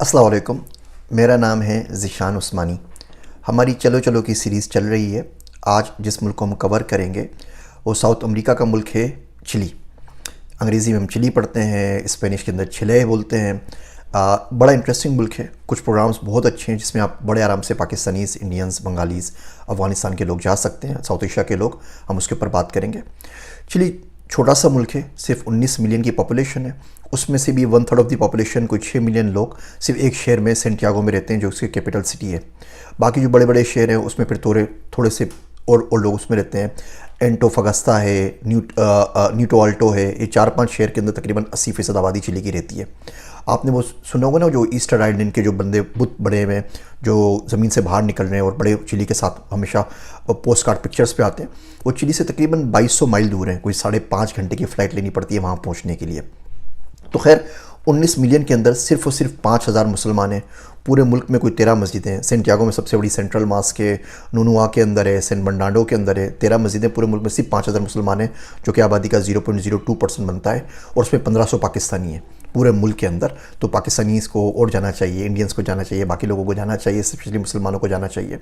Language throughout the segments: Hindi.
अस्सलाम वालेकुम। मेरा नाम है ज़ीशान उस्मानी। हमारी चलो चलो की सीरीज़ चल रही है। आज जिस मुल्क को हम कवर करेंगे वो साउथ अमेरिका का मुल्क है चिली। अंग्रेज़ी में हम चिली पढ़ते हैं, स्पेनिश के अंदर चिले बोलते हैं। बड़ा इंटरेस्टिंग मुल्क है। कुछ प्रोग्राम्स बहुत अच्छे हैं जिसमें आप बड़े आराम से पाकिस्तानीज़, इंडियंस, बंगालीज़, अफ़गानिस्तान के लोग जा सकते हैं, साउथ एशिया के लोग। हम उसके ऊपर बात करेंगे। चिली छोटा सा मुल्क है, सिर्फ 19 मिलियन की पॉपुलेशन है। उसमें से भी 1/3 ऑफ द पॉपुलेशन, कोई 6 मिलियन लोग सिर्फ एक शहर में सेंटियागो में रहते हैं जो उसकी कैपिटल सिटी है। बाकी जो बड़े बड़े शहर हैं उसमें फिर थोड़े से और लोग उसमें रहते हैं। एंटोफागस्ता है, न्यूटो अल्टो है। ये 4-5 शहर के अंदर तकरीबन 80% आबादी चिली की रहती है। आपने वो सुना होगा ना, जो ईस्टर आइलैंड के जो बंदे बुत बड़े हुए हैं जो ज़मीन से बाहर निकल रहे हैं और बड़े चिली के साथ हमेशा पोस्ट कार्ड पिक्चर्स पे आते हैं, वो चिली से तकरीबन 2200 माइल दूर हैं। कोई 5.5 घंटे की फ़्लाइट लेनी पड़ती है वहाँ पहुँचने के लिए। तो खैर 19 मिलियन के अंदर सिर्फ और सिर्फ 5000 मुसलमान हैं। पूरे मुल्क में कोई 13 मस्जिदें हैं। सेंटियागो में सबसे बड़ी सेंट्रल मास्क है, नुनुआ के अंदर है, सेंट बर्नार्डो के अंदर है। 13 मस्जिदें। पूरे मुल्क में सिर्फ 5000 मुसलमान हैं जो कि आबादी का 0.02% बनता है, और उसमें 1500 पाकिस्तानी हैं पूरे मुल्क के अंदर। तो पाकिस्तानीज़ को और जाना चाहिए, इंडियंस को जाना चाहिए, बाकी लोगों को जाना चाहिए, स्पेशली मुसलमानों को जाना चाहिए।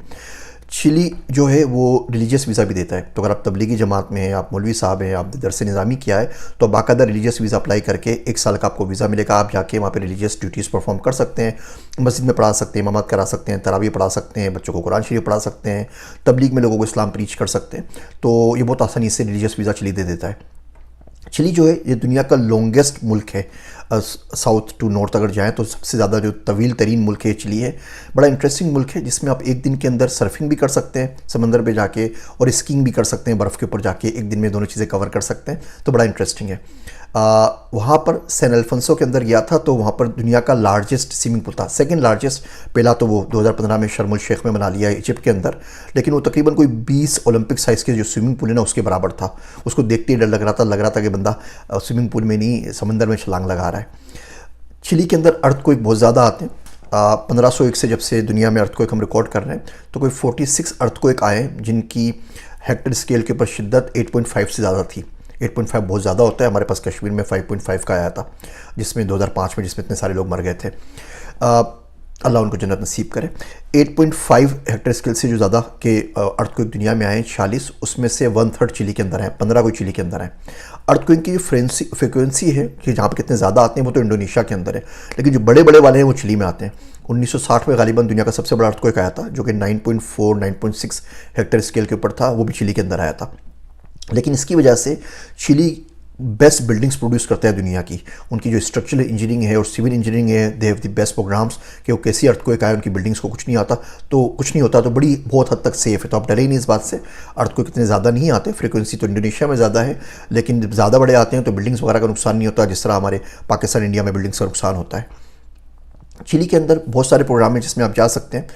चिली जो है वो रिलीजियस वीज़ा भी देता है। तो अगर आप तबलीगी जमात में हैं, आप मौलवी साहब हैं, आप दरस निज़ामी किया है, तो बाकायदा रिलीजियस वीज़ा अप्लाई करके 1 साल का आपको वीज़ा मिलेगा। आप जाके वहाँ पे रिलीजियस ड्यूटीज़ परफॉर्म कर सकते हैं, मस्जिद में पढ़ा सकते हैं, इमामत करा सकते हैं, तरावी पढ़ा सकते हैं, बच्चों को कुरान शरीफ पढ़ा सकते हैं, तबलीग में लोगों को इस्लाम प्रीच कर सकते हैं। तो ये बहुत आसानी से रिलीजियस वीज़ा चिली दे देता है। चिली जो है ये दुनिया का लॉन्गेस्ट मुल्क है। साउथ टू नॉर्थ अगर जाएं तो सबसे ज़्यादा जो तवील तरीन मुल्क है चिली है। बड़ा इंटरेस्टिंग मुल्क है जिसमें आप एक दिन के अंदर सर्फिंग भी कर सकते हैं समंदर पे जाके, और स्कीइंग भी कर सकते हैं बर्फ़ के ऊपर जाके। एक दिन में दोनों चीज़ें कवर कर सकते हैं, तो बड़ा इंटरेस्टिंग है। वहाँ पर सैन अल्फोंसो के अंदर गया था, तो वहाँ पर दुनिया का लार्जेस्ट स्विमिंग पूल था, सेकंड लार्जेस्ट। पहला तो वो 2015 में शर्म शेख में बना लिया है, इजिप्ट के अंदर, लेकिन वो तकरीबन कोई 20 ओलंपिक साइज़ के जो स्विमिंग पूल है ना उसके बराबर था। उसको देखते ही डर लग रहा था कि बंदा स्विमिंग पूल में नहीं समंदर में छलांग लगा रहा है। चिली के अंदर अर्थक्वेक बहुत ज़्यादा आते हैं। 1501 से जब से दुनिया में अर्थक्वेक हम रिकॉर्ड कर रहे हैं, तो कोई 46 अर्थक्वेक आए जिनकी हेक्टर स्केल के ऊपर शिद्दत 8.5 से ज़्यादा थी। 8.5 बहुत ज़्यादा होता है। हमारे पास कश्मीर में 5.5 का आया था, जिसमें 2005 में, जिसमें इतने सारे लोग मर गए थे। अल्लाह उनको जन्नत नसीब करे। 8.5 हेक्टर स्केल से जो ज़्यादा के अर्थक्वेक दुनिया में आए 46, उसमें से 1/3 चिली के अंदर है, 15 कोई चिली के अंदर है। अर्थक्वेक की जो फ्रिक्वेंसी है कि जहाँ पर कितने ज़्यादा आते हैं वो तो इंडोनेशिया के अंदर है, लेकिन जो बड़े बड़े वाले हैं वो चिली में आते हैं। 1960 में गालिबन दुनिया का सबसे बड़ा अर्थक्वेक आया था जो कि 9.6 हेक्टर स्केल के ऊपर था, वो भी चिली के अंदर आया था। लेकिन इसकी वजह से चिली बेस्ट बिल्डिंग्स प्रोड्यूस करता है दुनिया की। उनकी जो स्ट्रक्चरल इंजीनियरिंग है और सिविल इंजीनियरिंग है, they have the best programs कि वो कैसी अर्थक्वेक आए उनकी बिल्डिंग्स को कुछ नहीं होता, तो बड़ी बहुत हद तक सेफ़ है। तो आप डरे ही नहीं इस बात से। अर्थक्वेक इतने ज़्यादा नहीं आते, फ्रीक्वेंसी तो इंडोनेशिया में ज़्यादा है, लेकिन जब ज़्यादा बड़े आते हैं तो बिल्डिंग्स वगैरह का नुकसान नहीं होता जिस तरह हमारे पाकिस्तान, इंडिया में बिल्डिंग्स का नुकसान होता है। चिली के अंदर बहुत सारे प्रोग्राम हैं जिसमें आप जा सकते हैं।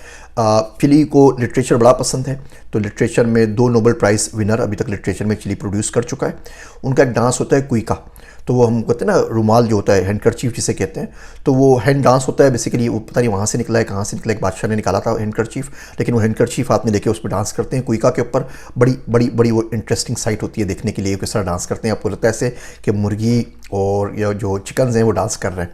चिली को लिटरेचर बड़ा पसंद है, तो लिटरेचर में 2 नोबेल प्राइज़ विनर अभी तक लिटरेचर में चिली प्रोड्यूस कर चुका है। उनका एक डांस होता है कुइका, तो वो हम कहते हैं ना रुमाल जो होता है, हैंडकरचीफ जिसे कहते हैं, तो वो हैंड डांस होता है बेसिकली। वो पता नहीं वहाँ से निकला है, कहाँ से निकला, एक बादशाह ने निकाला था हैंडकरचीफ, लेकिन वो हैंडकरचीफ हाथ में लेके उस पर डांस करते हैं कुइका के ऊपर। बड़ी बड़ी बड़ी वो इंटरेस्टिंग साइट होती है देखने के लिए किस तरह डांस करते हैं। आपको लगता है ऐसे कि मुर्गी और या जो चिकन्स हैं वो डांस कर रहे हैं।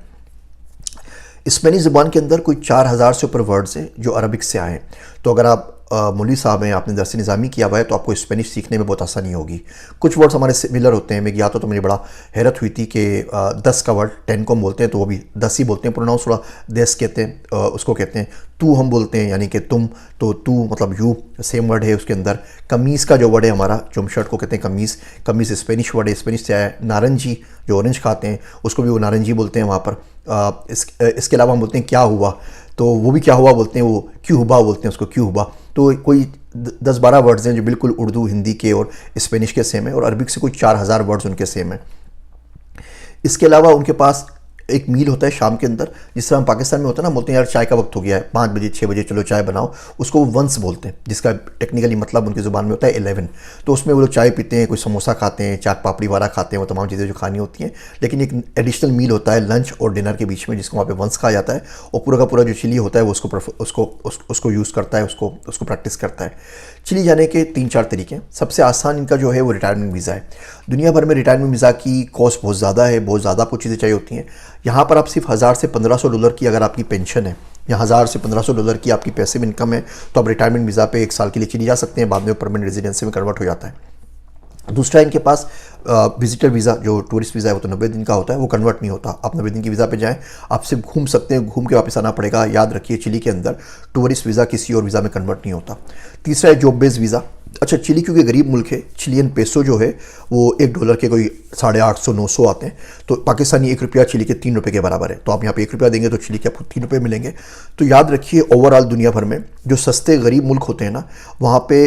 स्पेनिश ज़ुबान के अंदर कोई 4000 से ऊपर वर्ड्स हैं जो अरबिक से आए हैं। तो अगर आप मौलवी साहब हैं, आपने दरस निज़ामी किया हुआ है, तो आपको स्पेनिश सीखने में बहुत आसानी होगी। कुछ वर्ड्स हमारे सिमिलर होते हैं। मैं गया तो मुझे बड़ा हैरत हुई थी कि 10 का वर्ड 10 को हम बोलते हैं तो वो भी 10 ही बोलते हैं। प्रोनाउंस थोड़ा देस कहते हैं, उसको कहते हैं। तू हम बोलते हैं यानी कि तुम, तो तू मतलब यू, सेम वर्ड है उसके अंदर। कमीज़ का जो वर्ड है हमारा, जो हम शर्ट को कहते हैं कमीज़, कमीज़ स्पेनिश वर्ड है, स्पेनिश से आया है। नारंगी, जो ऑरेंज खाते हैं उसको भी वो नारंगी बोलते हैं वहाँ पर। इसके अलावा हम बोलते हैं क्या हुआ, तो वो भी क्या हुआ बोलते हैं, वो क्यों हुआ बोलते हैं उसको, क्यों हुआ। तो कोई 10-12 वर्ड्स हैं जो बिल्कुल उर्दू, हिंदी के और स्पेनिश के सेम है, और अरबिक से कोई 4000 वर्ड्स उनके सेम है। इसके अलावा उनके पास एक मील होता है शाम के अंदर, जिस तरह हम पाकिस्तान में होता है ना, बोलते हैं यार चाय का वक्त हो गया है, 5 बजे 6 बजे चलो चाय बनाओ, उसको वो वंस बोलते हैं, जिसका टेक्निकली मतलब उनकी ज़ुबान में होता है 11। तो उसमें वो लोग चाय पीते हैं, कोई समोसा खाते हैं, चाट पापड़ी वाला खाते हैं, वो तमाम चीज़ें जो खानी होती हैं। लेकिन एक एडिशनल मील होता है लंच और डिनर के बीच में, जिसको वहाँ पर वंस कहा जाता है, और पूरा का पूरा जो चिली होता है वो उसको यूज़ करता है, उसको प्रैक्टिस करता है। चिली जाने के 3-4 तरीके हैं। सबसे आसान इनका जो है वो रिटायरमेंट वीज़ा है। दुनिया भर में रिटायरमेंट वीज़ा की कॉस्ट बहुत ज़्यादा है, बहुत ज़्यादा आपको चीज़ें चाहिए होती हैं। यहाँ पर आप सिर्फ $1000 से $1500 की अगर आपकी पेंशन है या $1000 से $1500 की आपकी पैसिव इनकम है तो आप रिटायरमेंट वीज़ा पे 1 साल के लिए चिली जा सकते हैं, बाद में परमानेंट रेजिडेंसी में कन्वर्ट हो जाता है। दूसरा इनके पास विजिटर वीज़ा जो टूरिस्ट वीज़ा है वो तो 90 दिन का होता है, वो कन्वर्ट नहीं होता। आप 90 दिन की वीज़ा पे जाएं, आप सिर्फ घूम सकते हैं, घूम के वापस आना पड़ेगा। याद रखिए चिली के अंदर टूरिस्ट वीज़ा किसी और वीज़ा में कन्वर्ट नहीं होता। तीसरा है जॉब बेस्ड वीज़ा। अच्छा, चिली क्योंकि गरीब मुल्क है, चिलियन पेसो जो है वो $1 के कोई 850-900 आते हैं, तो पाकिस्तानी ₹1 चिली के ₹3 के बराबर है। तो आप यहाँ पे ₹1 देंगे तो चिली के आपको ₹3 मिलेंगे। तो याद रखिए ओवरऑल दुनिया भर में जो सस्ते गरीब मुल्क होते हैं ना, वहाँ पे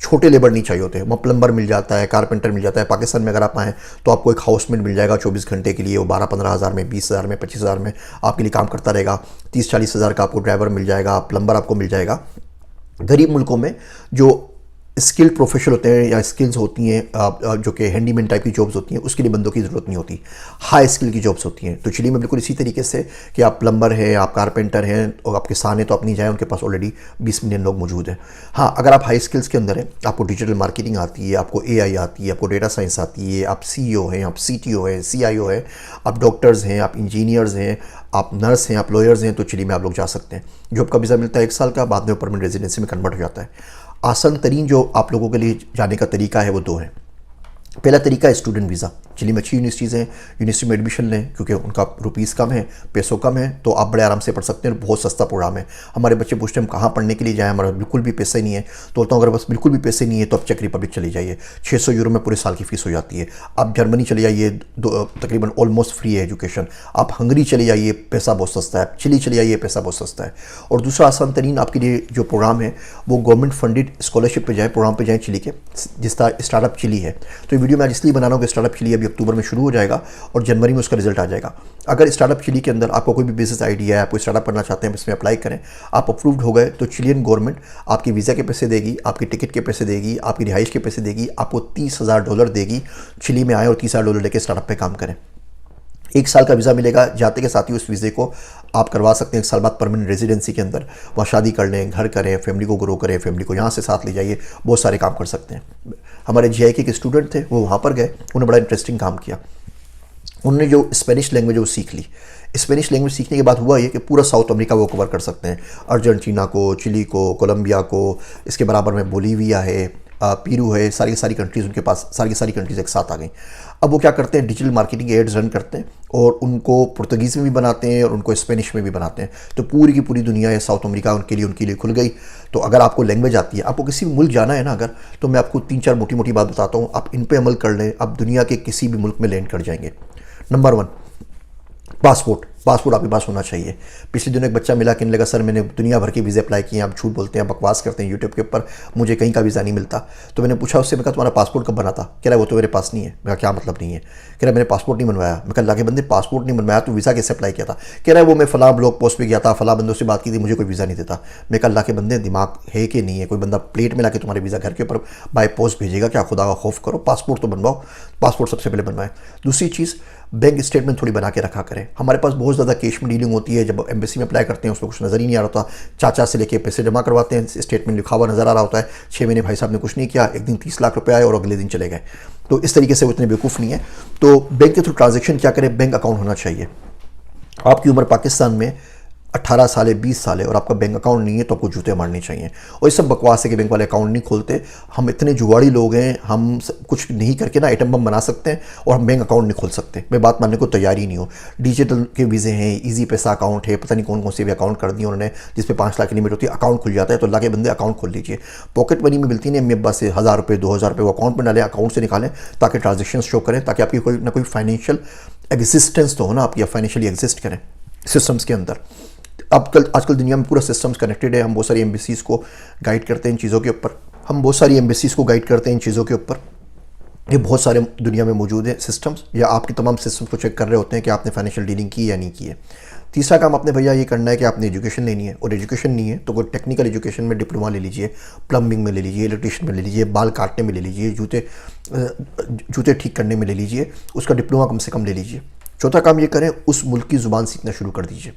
छोटे लेबर नहीं चाहिए होते, वहाँ प्लम्बर मिल जाता है, कारपेंटर मिल जाता है। पाकिस्तान में अगर आप आएँ तो आपको एक हाउसमेट मिल जाएगा 24 घंटे के लिए, वो 12-15 हज़ार में, 20 हज़ार में, 25 हज़ार में आपके लिए काम करता रहेगा। 30-40 हज़ार का आपको ड्राइवर मिल जाएगा, प्लम्बर आपको मिल जाएगा। गरीब मुल्कों में जो स्किल्ड प्रोफेशन होते हैं या स्किल्स होती हैं जो कि हैंडीमैन टाइप की जॉब्स होती हैं, उसके लिए बंदों की ज़रूरत नहीं होती, हाई स्किल की जॉब्स होती हैं। तो चिली में बिल्कुल इसी तरीके से कि आप प्लम्बर हैं, आप कारपेंटर हैं और आप किसान हैं तो आप नहीं जाएँ, उनके पास ऑलरेडी 20 मिलियन लोग मौजूद हैं। हाँ, अगर आप हाई स्किल्स के अंदर हैं, आपको डिजिटल मार्केटिंग आती है, आपको AI आती है, आपको डेटा साइंस आती है, आप CEO हैं, आप CTO हैं, CIO हैं, आप डॉक्टर्स हैं, आप इंजीनियर्स हैं, आप नर्स हैं, आप लॉयर्स हैं, तो चिली में आप लोग जा सकते हैं। जॉब का वीज़ा मिलता है 1 साल का, बाद में परमानेंट रेजिडेंसी में कन्वर्ट हो जाता है। आसान तरीन जो आप लोगों के लिए जाने का तरीका है वो 2 है। पहला तरीका है स्टूडेंट वीज़ा। चिली में अच्छी यूनिवर्सिटीज़ हैं, यूनिवर्सिटी में एडमिशन लें क्योंकि उनका रुपीस कम है, पैसों कम है, तो आप बड़े आराम से पढ़ सकते हैं। बहुत सस्ता प्रोग्राम है। हमारे बच्चे पूछते हैं हम कहाँ पढ़ने के लिए जाएँ, हमारा बिल्कुल भी पैसे नहीं है। तो बोलता हूँ अगर बस बिल्कुल भी पैसे नहीं है तो आप चेक रिपब्लिक चले जाइए, €600 में पूरे साल की फ़ीस हो जाती है। आप जर्मनी चले जाइए, तकरीबन ऑलमोस्ट फ्री है एजुकेशन। आप हंगरी चले जाइए, पैसा बहुत सस्ता है। चिली चले जाइए, पैसा बहुत सस्ता है। और दूसरा आसान तरीन आपके लिए जो प्रोग्राम है वो गवर्नमेंट फंडेड स्कॉलरशिप पे जाए, प्रोग्राम पे जाएँ चिली के, जिसका स्टार्टअप चिली है। तो ये वीडियो मैं इसलिए बना रहा हूँ कि स्टार्टअप चिली अभी अक्टूबर में शुरू हो जाएगा और जनवरी में उसका रिजल्ट आ जाएगा। अगर स्टार्टअप चिली के अंदर आपको कोई भी बिजनेस आइडिया है, आप कोई स्टार्टअप करना चाहते हैं, इसमें अप्लाई करें, आप अप्रूव्ड हो गए तो चिलियन गवर्नमेंट आपकी वीज़ा के पैसे देगी, आपकी टिकट के पैसे देगी, आपकी रिहाइश के पैसे देगी, आपको $30,000 देगी। चिली में आए और $30,000 लेके स्टार्टअप पे काम करें। 1 साल का वीज़ा मिलेगा, जाते के साथ ही उस वीज़े को आप करवा सकते हैं 1 साल बाद परमानेंट रेजिडेंसी के अंदर। वहाँ शादी कर लें, घर करें, फैमिली को ग्रो करें, फैमिली को यहाँ से साथ ले जाइए, बहुत सारे काम कर सकते हैं। हमारे GIK के स्टूडेंट थे, वो वहाँ पर गए, उन्होंने बड़ा इंटरेस्टिंग काम किया। उन्होंने जो स्पेनिश लैंग्वेज वो सीख ली। स्पेनिश लैंग्वेज सीखने के बाद हुआ ये कि पूरा साउथ अमेरिका वो कवर कर सकते हैं, अर्जेंटीना को, चिली को, कोलंबिया को, इसके बराबर में बोलीविया है, पीरू है, सारी सारी कंट्रीज़ उनके पास, सारी कंट्रीज़ एक साथ आ गई। अब वो क्या करते हैं, डिजिटल मार्केटिंग एड्स रन करते हैं और उनको पुर्तगीज़ में भी बनाते हैं और उनको स्पेनिश में भी बनाते हैं। तो पूरी की पूरी दुनिया है साउथ अमेरिका उनके लिए खुल गई। तो अगर आपको लैंग्वेज आती है, आपको किसी भी मुल्क जाना है ना अगर, तो मैं आपको 3-4 मोटी मोटी बात बताता हूँ, आप इन पे अमल कर लें, आप दुनिया के किसी भी मुल्क में लैंड कर जाएंगे। नंबर 1, पासपोर्ट आपके पास होना चाहिए। पिछले दिनों एक बच्चा मिला, कहने लगा सर मैंने दुनिया भर के वीज़े अप्लाई किए, आप झूठ बोलते हैं, बकवास करते हैं यूट्यूब के ऊपर, मुझे कहीं का वीज़ा नहीं मिलता। तो मैंने पूछा उससे, मैं कहा तुम्हारा पासपोर्ट कब बना था? कह रहा है वो तो मेरे पास नहीं है। मैं कहा क्या मतलब नहीं है? कह रहा है मैंने पासपोर्ट नहीं बनवाया। मैं कहा अल्लाह के बंदे पासपोर्ट नहीं बनवाया तो वीज़ा कैसे अप्लाई किया था? कह रहा है वो मैं फलां ब्लॉग पोस्ट पे गया था, फलां बंदों से बात की थी, मुझे कोई वीज़ा नहीं देता। मैं कहा अल्लाह के बंदे दिमाग है कि नहीं है? कोई बंदा प्लेट में ला के तुम्हारे वीज़ा घर के ऊपर बाय पोस्ट भेजेगा क्या? खुदा का खौफ करो, पासपोर्ट तो बनवाओ, पासपोर्ट सबसे पहले बनवाएं। दूसरी चीज़, बैंक स्टेटमेंट थोड़ी बना के रखा करें। हमारे पास बहुत ज़्यादा कैश में डीलिंग होती है, जब एम्बेसी में अप्लाई करते हैं उसमें कुछ नज़र ही नहीं आ रहा होता। चाचा से लेके पैसे जमा करवाते हैं, स्टेटमेंट लिखा हुआ नज़र आ रहा होता है, 6 महीने भाई साहब ने कुछ नहीं किया, एक दिन 30 लाख रुपए आए और अगले दिन चले गए। तो इस तरीके से वो इतने बेवकूफ़ नहीं है। तो बैंक के थ्रू ट्रांजेक्शन क्या करें, बैंक अकाउंट होना चाहिए। आपकी उम्र पाकिस्तान में 18 साल है, 20 साल है और आपका बैंक अकाउंट नहीं है तो आपको जूते मारने चाहिए। और ये सब बकवास है कि बैंक वाले अकाउंट नहीं खोलते। हम इतने जुगाड़ी लोग हैं, हम कुछ नहीं करके ना आइटम बम बना सकते हैं और हम बैंक अकाउंट नहीं खोल सकते। मैं बात मानने को तैयार ही नहीं हूँ। डिजिटल के वीज़े हैं, ईजी पैसा अकाउंट है, पता नहीं कौन कौन से भी अकाउंट कर दिए उन्होंने, जिस पे 5 लाख की लिमिट होती है, अकाउंट खुल जाता है। तो अल्लाह के बंदे अकाउंट खोल लीजिए। पॉकेट मनी में मिलती है अम्मी अब्बा से 1000 रुपये, 2000 रुपये, वो अकाउंट में डालें, अकाउंट से निकालें ताकि ट्रांजेक्शन शो करें, ताकि आपकी कोई ना कोई फाइनेंशियल एग्जिस्टेंस तो हो ना, आपकी फाइनेंशियली एग्जिस्ट करें सिस्टम्स के अंदर। आजकल दुनिया में पूरा सिस्टम्स कनेक्टेड है। हम बहुत सारी एम्बेसीज़ को गाइड करते हैं इन चीज़ों के ऊपर, इन चीज़ों के ऊपर। ये बहुत सारे दुनिया में मौजूद हैं सिस्टम्स, या आपके तमाम सिस्टम्स को चेक कर रहे होते हैं कि आपने फाइनेंशियल डीलिंग की या नहीं की है। तीसरा काम आपने भैया ये करना है कि आपने एजुकेशन लेनी है, और एजुकेशन नहीं है तो कोई टेक्निकल एजुकेशन में डिप्लोमा ले लीजिए, प्लम्बिंग में ले लीजिए, इलेक्ट्रिशियन में ले लीजिए, बाल काटने में ले लीजिए, जूते ठीक करने में ले लीजिए, उसका डिप्लोमा कम से कम ले लीजिए। चौथा काम ये करें, उस मुल्क की ज़ुबान सीखना शुरू कर दीजिए।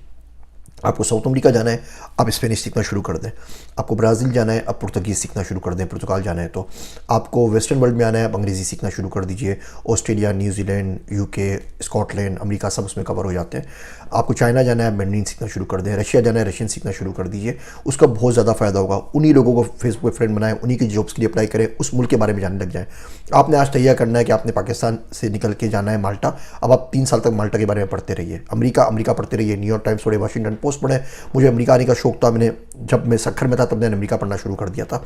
आपको साउथ अमेरिका जाना है, आप स्पेनिश सीखना शुरू कर दें। आपको ब्राज़ील जाना है, आप पुर्तगीज़ सीखना शुरू कर दें। पुर्तगाल जाना है तो आपको वेस्टर्न वर्ल्ड में आना है, आप अंग्रेज़ी सीखना शुरू कर दीजिए। Australia, New Zealand, UK, Scotland, America सब उसमें कवर हो जाते हैं। आपको चाइना जाना है, मैंडरीन सीखना शुरू कर दें। रशिया जाना है, रशियन सीखना शुरू कर दीजिए। उसका बहुत ज़्यादा फ़ायदा होगा। उन्हीं लोगों को फेसबुक पर फ्रेंड बनाएं, उन्हीं की जॉब्स के लिए अप्लाई करें, उस मुल्क के बारे में जानने लग जाएँ। आपने आज तैयार करना है कि आपने पाकिस्तान से निकल के जाना है माल्टा, अब आप 3 साल तक माल्टा के बारे में पढ़ते रहिए। अमेरिका पढ़ते रहिए, न्यूयॉर्क टाइम्स पढ़े, वाशिंगटन पोस्ट पढ़े। मुझे अमेरिका आने का शौक था, जब मैं सखर में था तब मैंने अमेरिका पढ़ना शुरू कर दिया था।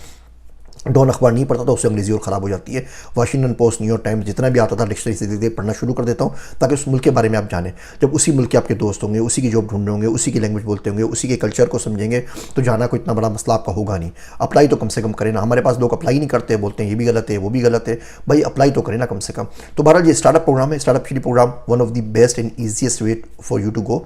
डॉन अखबार नहीं पढ़ता था, उससे अंग्रेजी और ख़राब हो जाती है। वाशिंगटन पोस्ट, न्यूयॉर्क टाइम्स जितना भी आता था डिक्शनरी से धीरे पढ़ना शुरू कर देता हूँ, ताकि उस मुल्क के बारे में आप जानें। जब उसी मुल्क के आपके दोस्त होंगे, उसी की जॉब ढूंढ रहे होंगे, उसी की लैंग्वेज बोलते होंगे, उसी के कल्चर को समझेंगे, तो जाना कोई इतना बड़ा मसला आपका होगा नहीं। अप्लाई तो कम से कम करें ना। हमारे पास लोग अप्लाई नहीं करते, बोलते हैं ये भी गलत है, वो भी गलत है। भाई अप्लाई तो करें ना कम से कम। तो बहरहाल ये स्टार्टअप प्रोग्राम है, startup Chile program, one of the best and easiest way for you to go.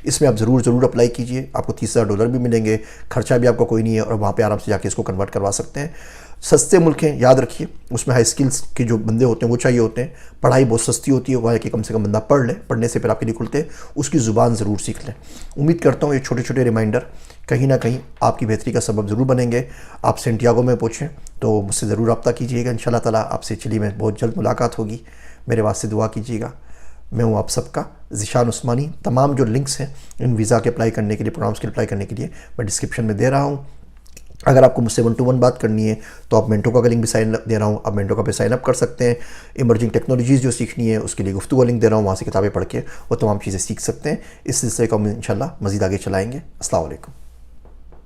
इसमें आप ज़रूर अप्लाई कीजिए। आपको $30,000 भी मिलेंगे, खर्चा भी आपका कोई नहीं है, और वहाँ पर आराम से जाके इसको कन्वर्ट करवा सकते हैं। सस्ते मुल्क हैं, याद रखिए। उसमें हाई स्किल्स के जो बंदे होते हैं वो चाहिए होते हैं। पढ़ाई बहुत सस्ती होती है, वहाँ कि कम से कम बंदा पढ़ ले, पढ़ने से फिर आपके लिए खुलते हैं। उसकी ज़ुबान ज़रूर सीख लें। उम्मीद करता हूँ ये छोटे छोटे रिमाइंडर कहीं ना कहीं आपकी बेहतरी का सबब ज़रूर बनेंगे। आप सेंटियागो में पहुँचें तो मुझसे ज़रूर रब्ता कीजिएगा। इंशाल्लाह ताला आपसे चिली में बहुत जल्द मुलाकात होगी। मेरे वास्ते दुआ कीजिएगा। मैं हूँ आप सबका ज़िशान उस्मानी। तमाम जो लिंक्स हैं इन वीज़ा के अप्लाई करने के लिए, प्रोग्राम्स के अप्लाई करने के लिए, मैं डिस्क्रिप्शन में दे रहा हूँ। अगर आपको मुझसे 1-to-1 बात करनी है तो आप मेंटोका का लिंक भी साइन दे रहा हूँ, आप मेंटोका पे साइन अप कर सकते हैं। इमर्जिंग टेक्नोलॉजीज़ जो सीखनी है उसके लिए गुफ्तगू का लिंक दे रहा हूँ, वहाँ से किताबें पढ़ के वो तमाम चीज़ें सीख सकते हैं। इस सिलसिले को हम इंशाल्लाह मज़ीद आगे चलाएँगे। अस्सलाम वालेकुम।